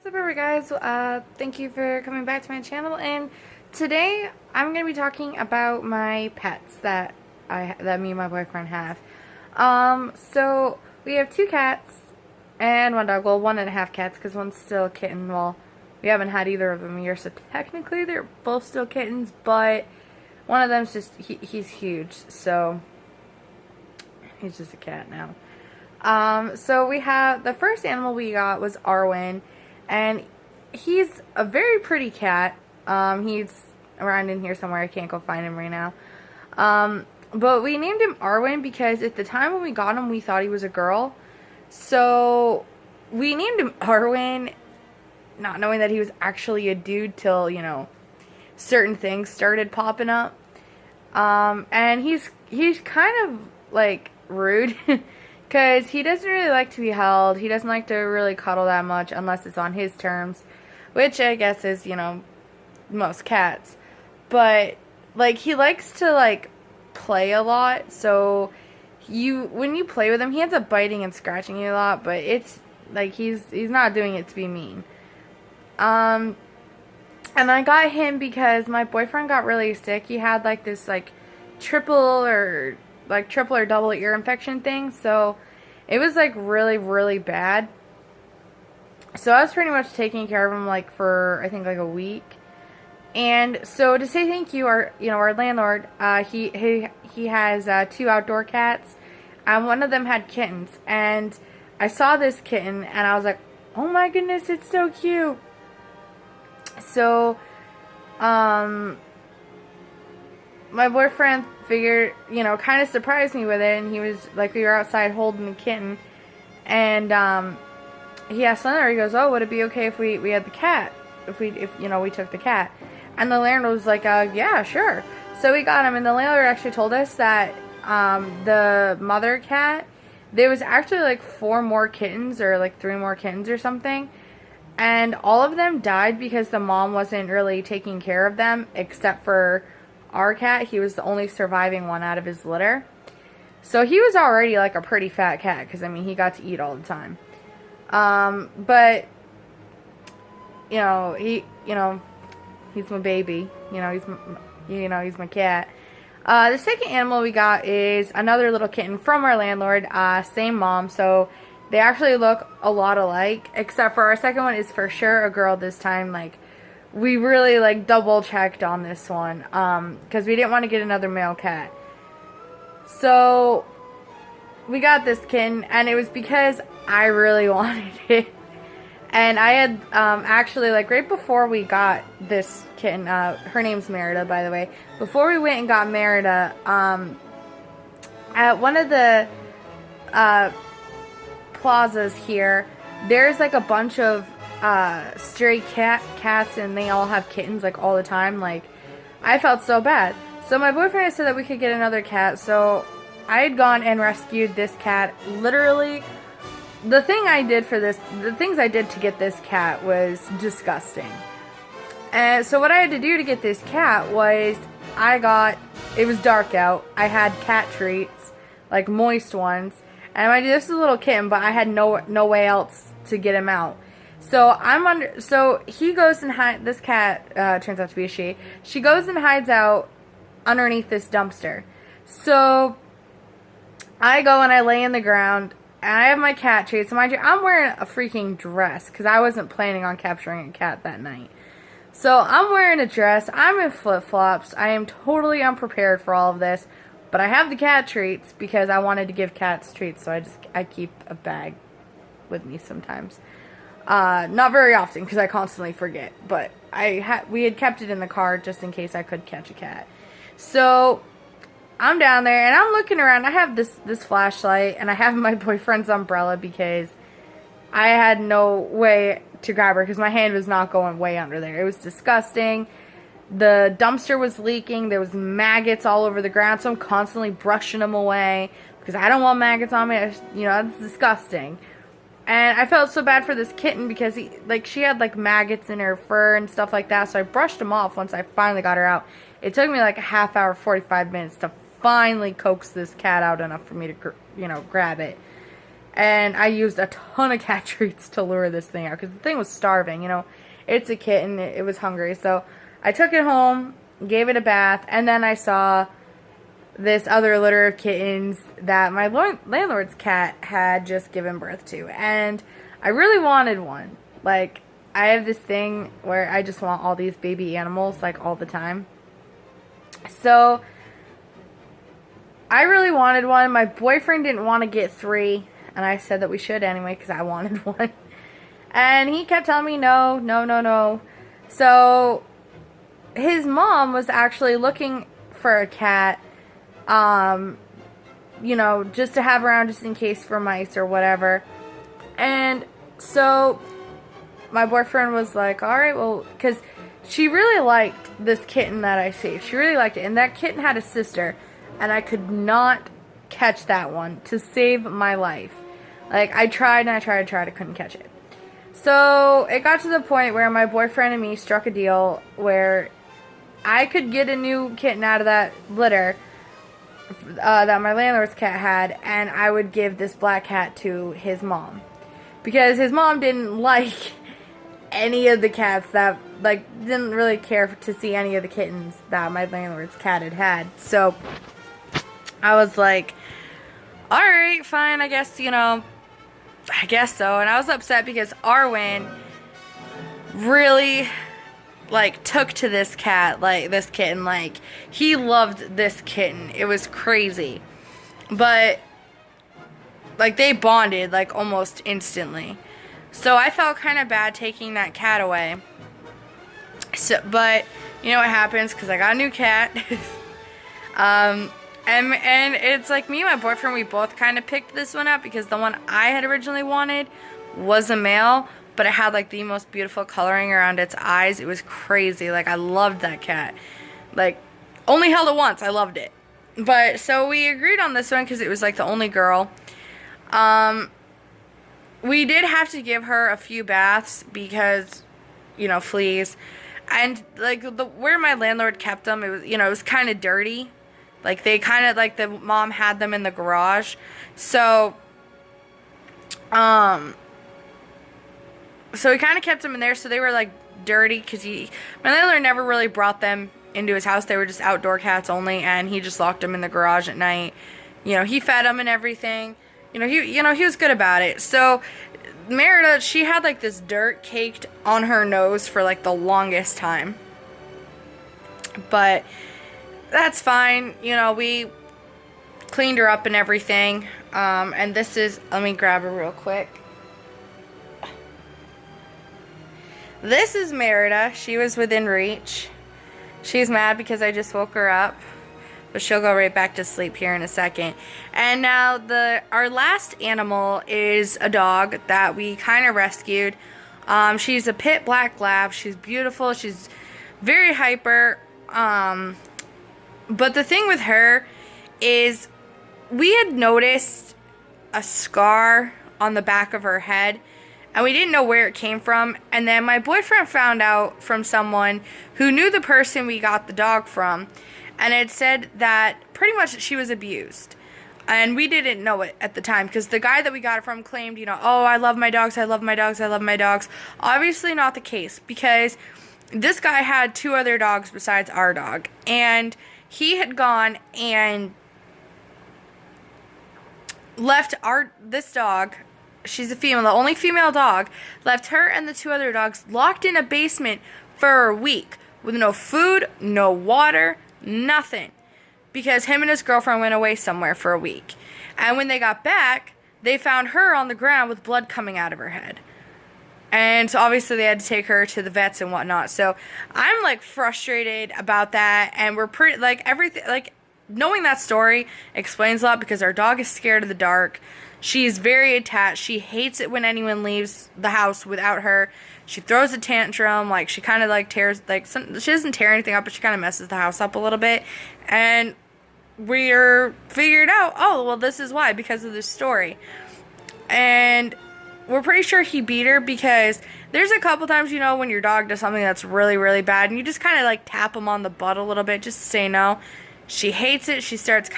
What's up, everybody, guys? Thank you for coming back to my channel. And today I'm going to be talking about my pets that me and my boyfriend have. So we have 2 cats and 1 dog. Well, 1.5 cats because one's still a kitten. Well, we haven't had either of them a year, so technically they're both still kittens. But one of them's just he's huge, so he's just a cat now. So we have the first animal we got was Arwen. And he's a very pretty cat. He's around in here somewhere. I can't go find him right now. But we named him Arwen because at the time when we got him, we thought he was a girl. So we named him Arwen, not knowing that he was actually a dude till, you know, certain things started popping up. And he's kind of, like, rude. Because he doesn't really like to be held. He doesn't like to really cuddle that much unless it's on his terms. Which I guess is, you know, most cats. But, like, he likes to, like, play a lot. So, when you play with him, he ends up biting and scratching you a lot. But it's, like, he's not doing it to be mean. And I got him because my boyfriend got really sick. He had, like, this, like, triple or double ear infection thing, so it was like really, really bad. So I was pretty much taking care of him like for I think like a week. And so to say thank you, our landlord, he has 2 outdoor cats, and one of them had kittens. And I saw this kitten, and I was like, oh my goodness, it's so cute. So, my boyfriend figured, you know, kind of surprised me with it, and he was like, we were outside holding the kitten, and he asked Leonard, he goes, oh, would it be okay if we had the cat, if we took the cat? And the landlord was like, yeah, sure. So we got him, and the landlord actually told us that the mother cat, there was actually like 4 more kittens, or like 3 more kittens or something, and all of them died because the mom wasn't really taking care of them, except for our cat. He was the only surviving one out of his litter. So he was already like a pretty fat cat because, I mean, he got to eat all the time. But, he's my baby. He's my cat. The second animal we got is another little kitten from our landlord. Same mom. So they actually look a lot alike, except for our second one is for sure a girl this time. Like, we really, like, double-checked on this one, because we didn't want to get another male cat. So, we got this kitten, and it was because I really wanted it. And I had, actually, like, right before we got this kitten, her name's Merida, by the way. Before we went and got Merida, at one of the, plazas here, there's, like, a bunch of stray cats, and they all have kittens like all the time. Like, I felt so bad. So my boyfriend said that we could get another cat. So I had gone and rescued this cat. Literally, the things I did to get this cat was disgusting. And so what I had to do to get this cat was it was dark out. I had cat treats, like moist ones, and this is a little kitten, but I had no way else to get him out. So he goes and this cat, turns out to be a she. She goes and hides out underneath this dumpster. So I go and I lay in the ground, and I have my cat treats. So mind you, I'm wearing a freaking dress, because I wasn't planning on capturing a cat that night. So I'm wearing a dress, I'm in flip-flops, I am totally unprepared for all of this, but I have the cat treats because I wanted to give cats treats, so I keep a bag with me sometimes. Not very often, because I constantly forget, but we had kept it in the car just in case I could catch a cat. So I'm down there, and I'm looking around. I have this flashlight, and I have my boyfriend's umbrella because I had no way to grab her because my hand was not going way under there. It was disgusting. The dumpster was leaking. There was maggots all over the ground, so I'm constantly brushing them away because I don't want maggots on me. It's disgusting. And I felt so bad for this kitten because she had like maggots in her fur and stuff like that. So I brushed them off once I finally got her out. It took me like a half hour, 45 minutes to finally coax this cat out enough for me to, grab it. And I used a ton of cat treats to lure this thing out because the thing was starving, you know. It's a kitten, it was hungry. So I took it home, gave it a bath, and then I saw this other litter of kittens that my landlord's cat had just given birth to. And I really wanted one. Like, I have this thing where I just want all these baby animals, like, all the time. So I really wanted one. My boyfriend didn't want to get 3, and I said that we should anyway because I wanted one. And he kept telling me no, no, no, no. So his mom was actually looking for a cat, you know, just to have around just in case for mice or whatever. And so my boyfriend was like, all right, well, because she really liked this kitten that I saved. She really liked it. And that kitten had a sister, and I could not catch that one to save my life. Like, I tried and I tried, I couldn't catch it. So it got to the point where my boyfriend and me struck a deal where I could get a new kitten out of that litter that my landlord's cat had, and I would give this black cat to his mom. Because his mom didn't like any of the cats that, like, didn't really care to see any of the kittens that my landlord's cat had. So I was like, alright, fine, I guess, you know, I guess so. And I was upset because Arwen really, like, took to this cat, like, this kitten. Like, he loved this kitten. It was crazy. But, like, they bonded, like, almost instantly. So I felt kind of bad taking that cat away. So, but, you know what happens? Because I got a new cat. And it's like me and my boyfriend, we both kind of picked this one up because the one I had originally wanted was a male, but it had like the most beautiful coloring around its eyes. It was crazy. Like, I loved that cat. Like, only held it once. I loved it. But so we agreed on this one because it was like the only girl. We did have to give her a few baths because, you know, fleas. And like where my landlord kept them, it was, you know, it was kind of dirty. Like, they kind of, like, the mom had them in the garage. So we kind of kept them in there. So they were, like, dirty because my landlord never really brought them into his house. They were just outdoor cats only, and he just locked them in the garage at night. You know, he fed them and everything. He was good about it. So Merida, she had, like, this dirt caked on her nose for, like, the longest time. But that's fine. You know, we cleaned her up and everything. And this is, let me grab her real quick. This is Merida. She was within reach. She's mad because I just woke her up. But she'll go right back to sleep here in a second. And now our last animal is a dog that we kind of rescued. She's a pit black lab. She's beautiful. She's very hyper. But the thing with her is we had noticed a scar on the back of her head, and we didn't know where it came from. And then my boyfriend found out from someone who knew the person we got the dog from, and it said that pretty much she was abused. And we didn't know it at the time because the guy that we got it from claimed, you know, oh, I love my dogs, I love my dogs, I love my dogs. Obviously not the case, because this guy had 2 other dogs besides our dog, and he had gone and left this dog, she's a female, the only female dog, left her and the 2 other dogs locked in a basement for a week with no food, no water, nothing, because him and his girlfriend went away somewhere for a week. And when they got back, they found her on the ground with blood coming out of her head. And so obviously they had to take her to the vets and whatnot. So I'm like frustrated about that. And we're pretty, like, everything, like, knowing that story explains a lot because our dog is scared of the dark. She's very attached. She hates it when anyone leaves the house without her. She throws a tantrum. Like, she kind of like tears, like, she doesn't tear anything up, but she kind of messes the house up a little bit. And we're figured out, oh, well, this is why, because of this story. And we're pretty sure he beat her because there's a couple times, you know, when your dog does something that's really, really bad and you just kind of like tap him on the butt a little bit just to say no. She hates it. She starts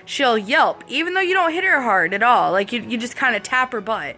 she'll yelp, even though you don't hit her hard at all. Like, you just kind of tap her butt.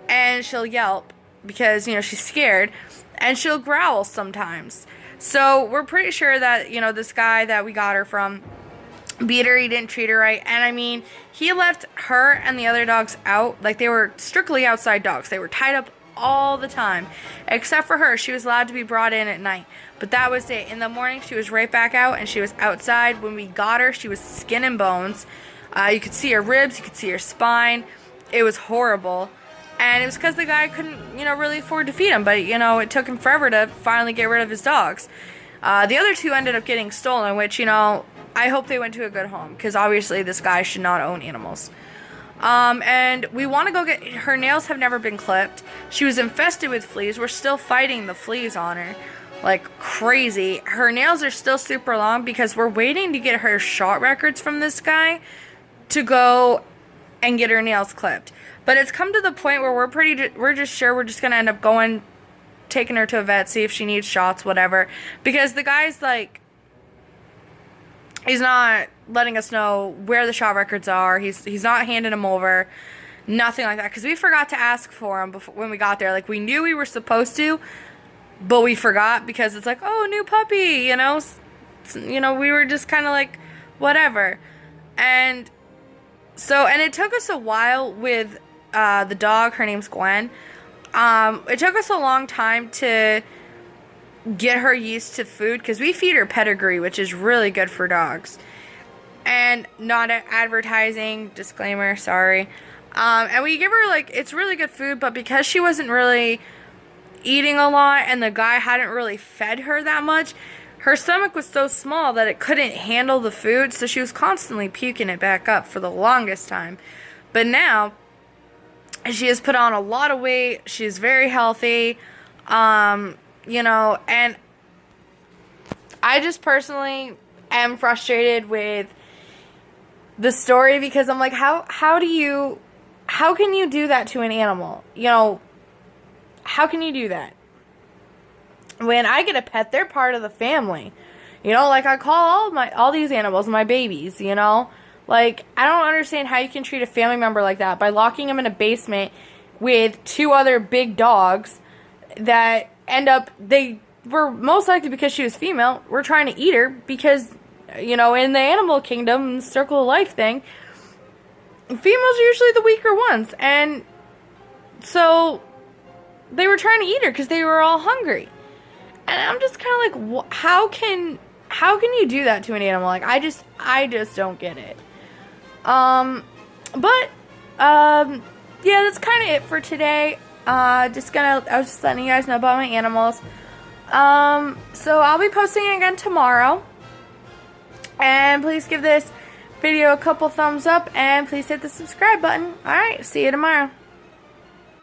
And she'll yelp because, you know, she's scared. And she'll growl sometimes. So, we're pretty sure that, you know, this guy that we got her from beat her. He didn't treat her right. And, I mean, he left her and the other dogs out. Like, they were strictly outside dogs. They were tied up all the time. Except for her. She was allowed to be brought in at night. But that was it. In the morning, she was right back out, and she was outside. When we got her, she was skin and bones. You could see her ribs. You could see her spine. It was horrible. And it was because the guy couldn't, you know, really afford to feed him. But, you know, it took him forever to finally get rid of his dogs. The other two ended up getting stolen, which, you know, I hope they went to a good home. Because, obviously, this guy should not own animals. And we want to go get... Her nails have never been clipped. She was infested with fleas. We're still fighting the fleas on her. Like crazy. Her nails are still super long because we're waiting to get her shot records from this guy to go and get her nails clipped. But it's come to the point where we're just sure we're just going to end up taking her to a vet, see if she needs shots, whatever. Because the guy's like, he's not letting us know where the shot records are. He's not handing them over. Nothing like that. Because we forgot to ask for them when we got there. Like, we knew we were supposed to, but we forgot because it's like, oh, new puppy, you know. You know, we were just kind of like, whatever. And so, and it took us a while with the dog. Her name's Gwen. It took us a long time to get her used to food because we feed her pedigree, which is really good for dogs. And not advertising, disclaimer, sorry. And we give her, like, it's really good food, but because she wasn't really eating a lot and the guy hadn't really fed her that much, her stomach was so small that it couldn't handle the food, so she was constantly puking it back up for the longest time. But now she has put on a lot of weight. She's very healthy, you know, and I just personally am frustrated with the story because I'm like, how can you do that to an animal? You know, how can you do that? When I get a pet, they're part of the family. You know, like I call all these animals my babies, you know? Like, I don't understand how you can treat a family member like that by locking them in a basement with two other big dogs that end up, they were most likely because she was female, we're trying to eat her because, you know, in the animal kingdom, circle of life thing, females are usually the weaker ones. And so they were trying to eat her because they were all hungry. And I'm just kind of like, how can you do that to an animal? Like, I just don't get it. Yeah, that's kind of it for today. I was just letting you guys know about my animals. So I'll be posting again tomorrow. And please give this video a couple thumbs up and please hit the subscribe button. Alright, see you tomorrow.